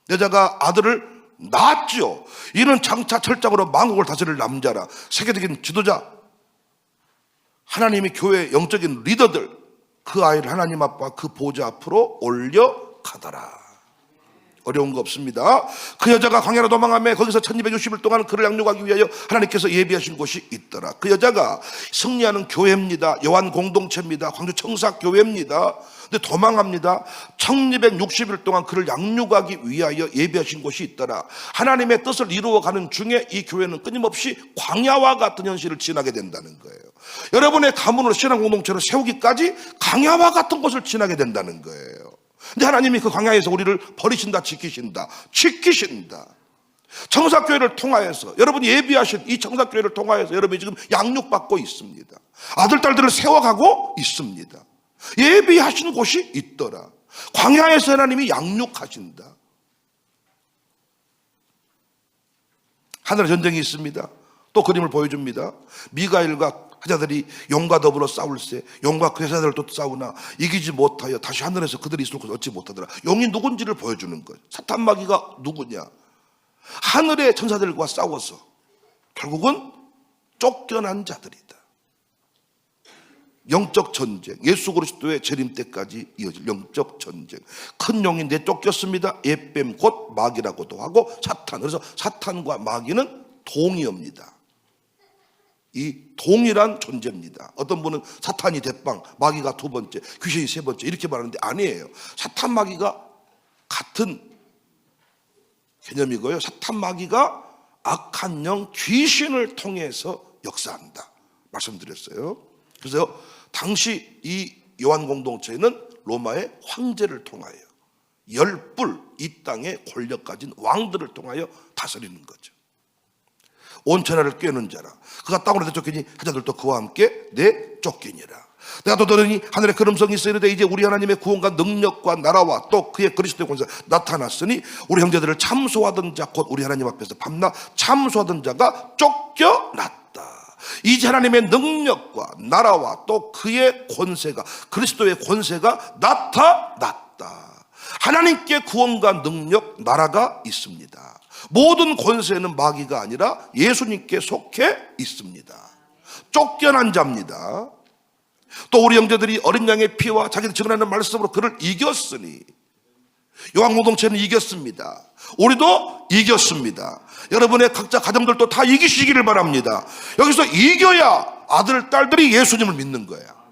Speaker 1: 여자가 아들을 낳았죠. 이는 장차 철장으로 만국을 다스릴 남자라. 세계적인 지도자, 하나님이 교회 영적인 리더들, 그 아이를 하나님 아빠 그 보좌 앞으로 올려가더라. 어려운 거 없습니다. 그 여자가 광야로 도망하며 거기서 1260일 동안 그를 양육하기 위하여 하나님께서 예비하신 곳이 있더라. 그 여자가 승리하는 교회입니다. 요한 공동체입니다. 광주 청사교회입니다. 근데 도망합니다. 1260일 동안 그를 양육하기 위하여 예비하신 곳이 있더라. 하나님의 뜻을 이루어가는 중에 이 교회는 끊임없이 광야와 같은 현실을 지나게 된다는 거예요. 여러분의 가문으로 신앙 공동체를 세우기까지 광야와 같은 곳을 지나게 된다는 거예요. 근데 하나님이 그 광야에서 우리를 버리신다, 지키신다. 청사교회를 통하여서, 여러분이 예비하신 이 청사교회를 통하여서 여러분이 지금 양육받고 있습니다. 아들, 딸들을 세워가고 있습니다. 예비하신 곳이 있더라. 광야에서 하나님이 양육하신다. 하늘에 전쟁이 있습니다. 또 그림을 보여줍니다. 미가엘과 하자들이 용과 더불어 싸울세 용과 그 여자들을 또 싸우나 이기지 못하여 다시 하늘에서 그들이 있을 곳을 얻지 못하더라. 용이 누군지를 보여주는 거예요. 사탄 마귀가 누구냐? 하늘의 천사들과 싸워서 결국은 쫓겨난 자들이다. 영적 전쟁, 예수 그리스도의 재림 때까지 이어질 영적 전쟁. 큰 용이 내쫓겼습니다. 옛뱀 곧 마귀라고도 하고 사탄. 그래서 사탄과 마귀는 동의어입니다. 이 동일한 존재입니다. 어떤 분은 사탄이 대빵, 마귀가 두 번째, 귀신이 세 번째 이렇게 말하는데 아니에요. 사탄 마귀가 같은 개념이고요. 사탄 마귀가 악한 영 귀신을 통해서 역사한다 말씀드렸어요. 그래서 당시 이 요한 공동체는 로마의 황제를 통하여 열불 이 땅의 권력 가진 왕들을 통하여 다스리는 거죠. 온 천하를 꿰는 자라. 그가 땅으로 내쫓기니 하자들도 그와 함께 내쫓기니라. 내가 또 들으니 하늘의 걸음성이 있으리되 이제 우리 하나님의 구원과 능력과 나라와 또 그의 그리스도의 권세가 나타났으니 우리 형제들을 참소하던 자 곧 우리 하나님 앞에서 밤낮 참소하던 자가 쫓겨났다. 이제 하나님의 능력과 나라와 또 그의 권세가 그리스도의 권세가 나타났다. 하나님께 구원과 능력, 나라가 있습니다. 모든 권세는 마귀가 아니라 예수님께 속해 있습니다. 쫓겨난 자입니다. 또 우리 형제들이 어린 양의 피와 자기들 증언하는 말씀으로 그를 이겼으니 요한 공동체는 이겼습니다. 우리도 이겼습니다. 여러분의 각자 가정들도 다 이기시기를 바랍니다. 여기서 이겨야 아들, 딸들이 예수님을 믿는 거야.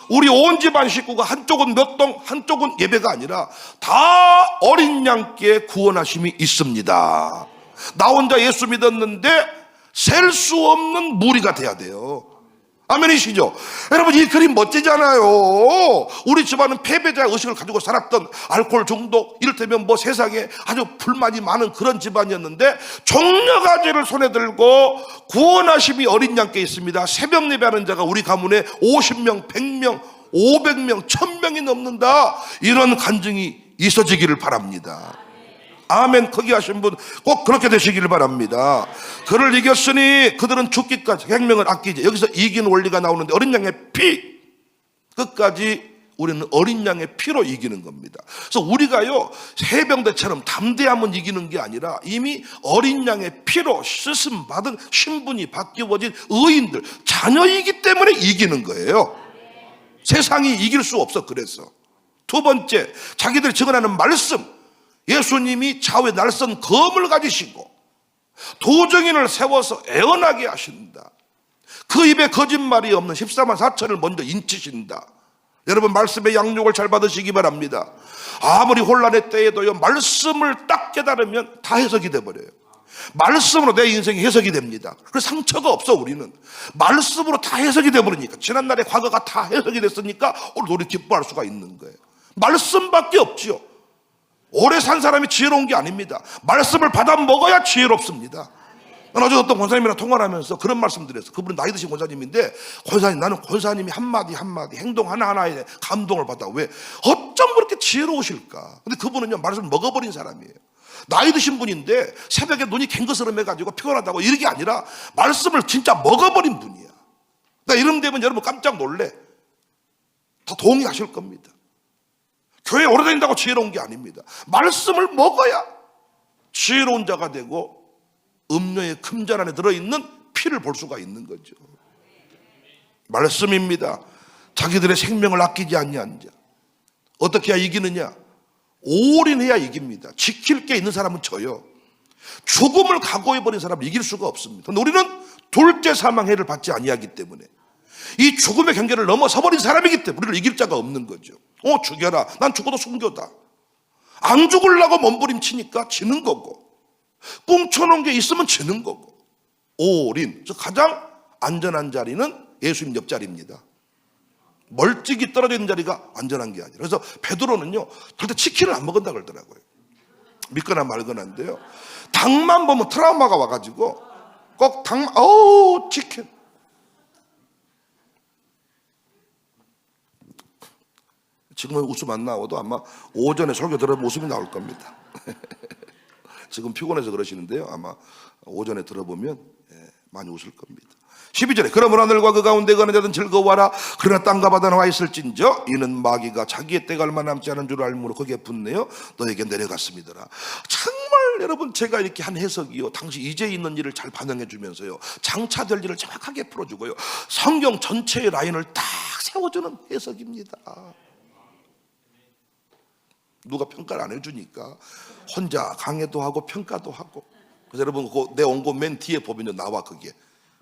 Speaker 1: 우리 온 집안 식구가 한쪽은 몇 동, 한쪽은 예배가 아니라 다 어린 양께 구원하심이 있습니다. 나 혼자 예수 믿었는데 셀 수 없는 무리가 돼야 돼요. 아멘이시죠? 여러분 이 그림 멋지잖아요. 우리 집안은 패배자 의식을 가지고 살았던 알코올 중독, 이를테면 뭐 세상에 아주 불만이 많은 그런 집안이었는데 종려가지를 손에 들고 구원하심이 어린 양께 있습니다. 새벽 예배하는 자가 우리 가문에 50명, 100명, 500명, 1000명이 넘는다. 이런 간증이 있어지기를 바랍니다. 아멘. 거기 하신 분 꼭 그렇게 되시기를 바랍니다. 그를 이겼으니 그들은 죽기까지 생명을 아끼지. 여기서 이기는 원리가 나오는데 어린 양의 피 끝까지 우리는 어린 양의 피로 이기는 겁니다. 그래서 우리가요 해병대처럼 담대하면 이기는 게 아니라 이미 어린 양의 피로 쓰심 받은 신분이 바뀌어진 의인들 자녀이기 때문에 이기는 거예요. 세상이 이길 수 없어. 그래서 두 번째, 자기들이 증언하는 말씀, 예수님이 좌우에 날선 검을 가지시고 도정인을 세워서 애언하게 하신다. 그 입에 거짓말이 없는 14만 4천을 먼저 인치신다. 여러분 말씀의 양육을 잘 받으시기 바랍니다. 아무리 혼란의 때에도요 말씀을 딱 깨달으면 다 해석이 돼버려요. 말씀으로 내 인생이 해석이 됩니다. 그래서 상처가 없어. 우리는 말씀으로 다 해석이 돼버리니까 지난날의 과거가 다 해석이 됐으니까 오늘 우리 기뻐할 수가 있는 거예요. 말씀밖에 없지요. 오래 산 사람이 지혜로운 게 아닙니다. 말씀을 받아 먹어야 지혜롭습니다. 어제 어떤 권사님이랑 통화를 하면서 그런 말씀 드렸어요. 그분은 나이 드신 권사님인데, 권사님, 나는 권사님이 한마디 한마디 행동 하나하나에 감동을 받아. 왜? 어쩜 그렇게 지혜로우실까? 근데 그분은요 말씀을 먹어버린 사람이에요. 나이 드신 분인데 새벽에 눈이 갱거스름해가지고 피곤하다고 이런 게 아니라 말씀을 진짜 먹어버린 분이야. 나 이름 되면 여러분 깜짝 놀래. 다 동의하실 겁니다. 교회 오래 다닌다고 지혜로운 게 아닙니다. 말씀을 먹어야 지혜로운 자가 되고 음료의 금잔 안에 들어있는 피를 볼 수가 있는 거죠. 말씀입니다. 자기들의 생명을 아끼지 아니한 자. 어떻게 해야 이기느냐? 올인해야 이깁니다. 지킬 게 있는 사람은 져요. 죽음을 각오해버린 사람은 이길 수가 없습니다. 근데 우리는 둘째 사망해를 받지 아니하기 때문에 이 죽음의 경계를 넘어서버린 사람이기 때문에 우리를 이길 자가 없는 거죠. 죽여라. 난 죽어도 순교다. 안 죽으려고 몸부림치니까 지는 거고, 꽁쳐놓은 게 있으면 지는 거고. 올인. 그래서 가장 안전한 자리는 예수님 옆자리입니다. 멀찍이 떨어져 있는 자리가 안전한 게 아니라. 그래서 베드로는요, 절대 치킨을 안 먹은다 그러더라고요. 믿거나 말거나인데요, 닭만 보면 트라우마가 와가지고 꼭 닭만, 치킨. 지금은 웃음 안 나와도 아마 오전에 설교 들어보면 웃음이 나올 겁니다. 지금 피곤해서 그러시는데요, 아마 오전에 들어보면 많이 웃을 겁니다. 12절에 그러므로 하늘과 그 가운데 거는 자든 즐거워하라. 그러나 땅과 바다는 와 있을진저 이는 마귀가 자기의 때가 얼마 남지 않은 줄 알므로 거기에 분내어 너에게 내려갔습니다라. 정말 여러분, 제가 이렇게 한 해석이요, 당시 이제 있는 일을 잘 반영해 주면서요, 장차 될 일을 정확하게 풀어주고요, 성경 전체의 라인을 딱 세워주는 해석입니다. 누가 평가를 안 해주니까 혼자 강해도 하고 평가도 하고. 그래서 여러분, 내 원고 맨 뒤에 보면요, 나와. 그게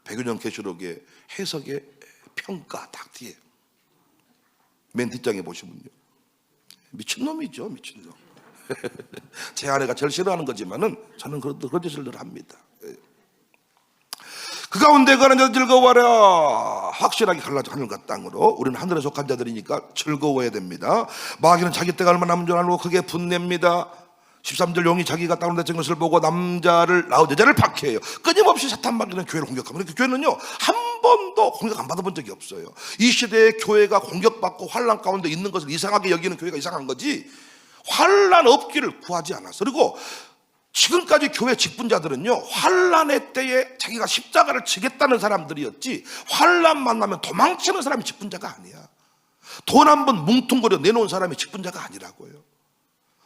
Speaker 1: 백윤영 계시록의 해석의 평가 딱 뒤에 맨 뒷장에 보시면요, 미친놈이죠, 미친놈. 제 아내가 제일 싫어하는 거지만은 저는 그런 짓을 늘 합니다. 그 가운데 가는 자들 즐거워하라. 확실하게 갈라져 하늘과 땅으로. 우리는 하늘에 속한 자들이니까 즐거워야 됩니다. 마귀는 자기 때가 얼마 남은 줄 알고 크게 분냅니다. 13절 용이 자기가 땅으로 내친 것을 보고 남자를 낳은 여자를 박해해요. 끊임없이 사탄 마귀는 교회를 공격합니다. 교회는요, 한 번도 공격 안 받아본 적이 없어요. 이 시대에 교회가 공격받고 환난 가운데 있는 것을 이상하게 여기는 교회가 이상한 거지, 환난 없기를 구하지 않았어. 그리고 지금까지 교회 직분자들은요, 환난의 때에 자기가 십자가를 지겠다는 사람들이었지, 환난 만나면 도망치는 사람이 직분자가 아니야. 돈 한 번 뭉퉁거려 내놓은 사람이 직분자가 아니라고요.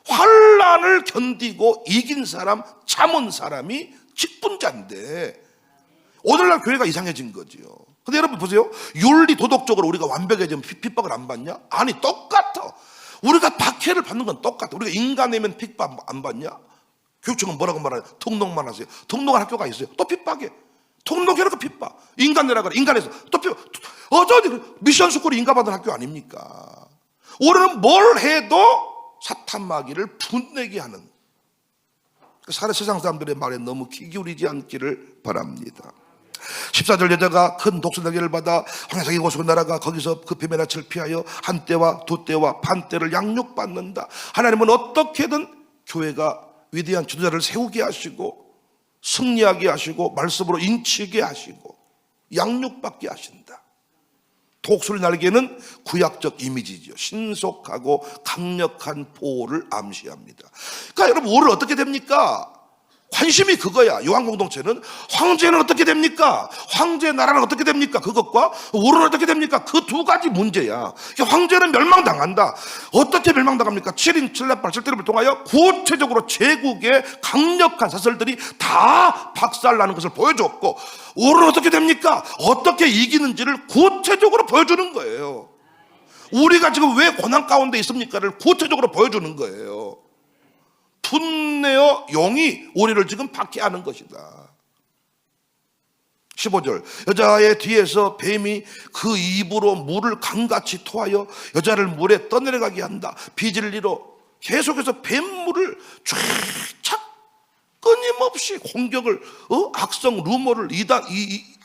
Speaker 1: 환난을 견디고 이긴 사람, 참은 사람이 직분자인데 오늘날 교회가 이상해진 거죠. 근데 여러분 보세요, 윤리 도덕적으로 우리가 완벽해지면 핍박을 안 받냐? 아니, 똑같아. 우리가 박해를 받는 건 똑같아. 우리가 인간이면 핍박 안 받냐? 교육청은 뭐라고 말하냐? 등록만 하세요. 등록한 학교가 있어요. 또 핍박해. 등록해놓고 핍박. 인간내라 그래. 인간에서 또 핍박. 어쩌지? 미션 스쿨이 인가받은 학교 아닙니까? 우리는 뭘 해도 사탄 마귀를 분내게 하는, 세상 사람들의 말에 너무 귀 기울이지 않기를 바랍니다. 14절 여자가 큰 독수리를 받아 황야상의 곳으로 날아가 거기서 그 뱀의 낯을 피하여 한 때와 두 때와 반 때를 양육받는다. 하나님은 어떻게든 교회가 위대한 지도자를 세우게 하시고 승리하게 하시고 말씀으로 인치게 하시고 양육받게 하신다. 독수리 날개는 구약적 이미지죠. 신속하고 강력한 보호를 암시합니다. 그러니까 여러분, 우리는 어떻게 됩니까? 관심이 그거야. 요한 공동체는 황제는 어떻게 됩니까? 황제의 나라는 어떻게 됩니까? 그것과 우리는 어떻게 됩니까? 그 두 가지 문제야. 황제는 멸망당한다. 어떻게 멸망당합니까? 7인 7렙발 7대를 통하여 구체적으로 제국의 강력한 사설들이 다 박살나는 것을 보여줬고, 우리는 어떻게 됩니까? 어떻게 이기는지를 구체적으로 보여주는 거예요. 우리가 지금 왜 고난 가운데 있습니까를 구체적으로 보여주는 거예요. 분내어 용이 우리를 지금 박해하는 것이다. 15절 여자의 뒤에서 뱀이 그 입으로 물을 강같이 토하여 여자를 물에 떠내려가게 한다. 비진리로 계속해서 뱀물을 쫙 끊임없이 공격을, 악성 루머를,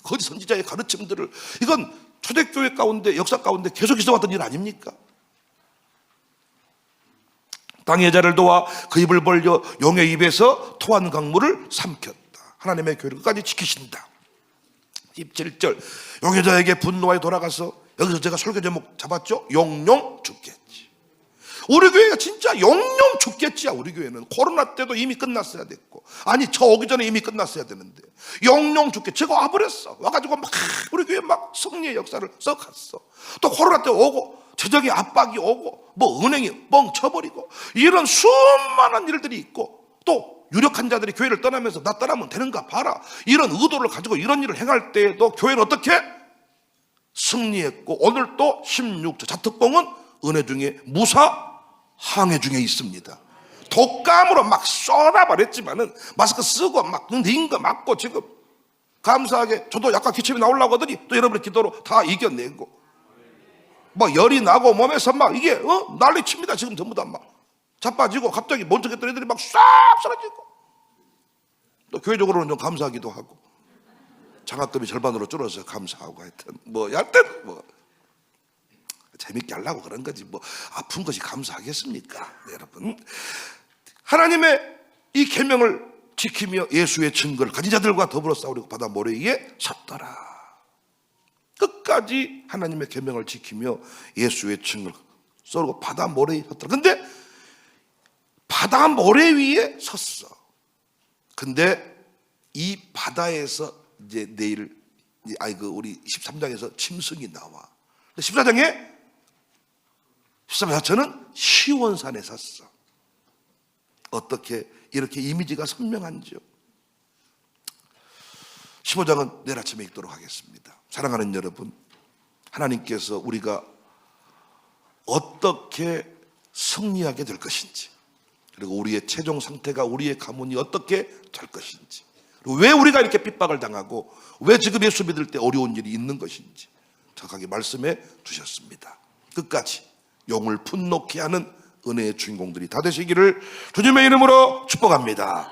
Speaker 1: 거짓 선지자의 가르침들을, 이건 초대교회 가운데, 역사 가운데 계속 있어왔던 일 아닙니까? 땅의 여자를 도와 그 입을 벌려 용의 입에서 토한 강물을 삼켰다. 하나님의 교회를 끝까지 지키신다. 17절 용의 여자에게 분노하여 돌아가서, 여기서 제가 설교 제목 잡았죠? 용용 죽겠지. 우리 교회가 진짜 용용 죽겠지야. 우리 교회는 코로나 때도 이미 끝났어야 됐고, 아니 저 오기 전에 이미 끝났어야 되는데 용용 죽겠지. 제가 와버렸어. 와가지고 막 우리 교회 막 승리의 역사를 써갔어. 또 코로나 때 오고 재정의 압박이 오고 뭐 은행이 뻥 쳐버리고 이런 수많은 일들이 있고, 또 유력한 자들이 교회를 떠나면서 나 떠나면 되는가 봐라, 이런 의도를 가지고 이런 일을 행할 때에도 교회는 어떻게 승리했고, 오늘 또 16절 자특봉은 은혜 중에 무사 항해 중에 있습니다. 독감으로 막 쏟아버렸지만은 마스크 쓰고 막 링거 맞고 지금 감사하게 저도 약간 기침이 나오려고 하더니 또 여러분의 기도로 다 이겨내고 막 열이 나고 몸에서 막 이게 난리 칩니다. 지금 전부 다 막 자빠지고 갑자기 먼저했던 애들이 막 싹 사라지고 또 교회적으로는 좀 감사하기도 하고 장학금이 절반으로 줄어서 감사하고 하여튼 뭐 여하튼 뭐 재밌게 하려고 그런 거지 뭐 아픈 것이 감사하겠습니까? 네, 여러분 하나님의 이 계명을 지키며 예수의 증거를 가진 자들과 더불어 싸우려고 바다 모래 위에 섰더라. 끝까지 하나님의 계명을 지키며 예수의 증거를 쏘고 바다 모래 위에 섰더라. 근데 바다 모래 위에 섰어. 근데 이 바다에서 이제 내일 우리 13장에서 짐승이 나와. 14장에 13장은 시온산에 섰어. 어떻게 이렇게 이미지가 선명한지요. 15장은 내일 아침에 읽도록 하겠습니다. 사랑하는 여러분, 하나님께서 우리가 어떻게 승리하게 될 것인지, 그리고 우리의 최종 상태가, 우리의 가문이 어떻게 될 것인지, 그리고 왜 우리가 이렇게 핍박을 당하고 왜 지금 예수 믿을 때 어려운 일이 있는 것인지 정확하게 말씀해 주셨습니다. 끝까지 영을 분노케 하는 은혜의 주인공들이 다 되시기를 주님의 이름으로 축복합니다.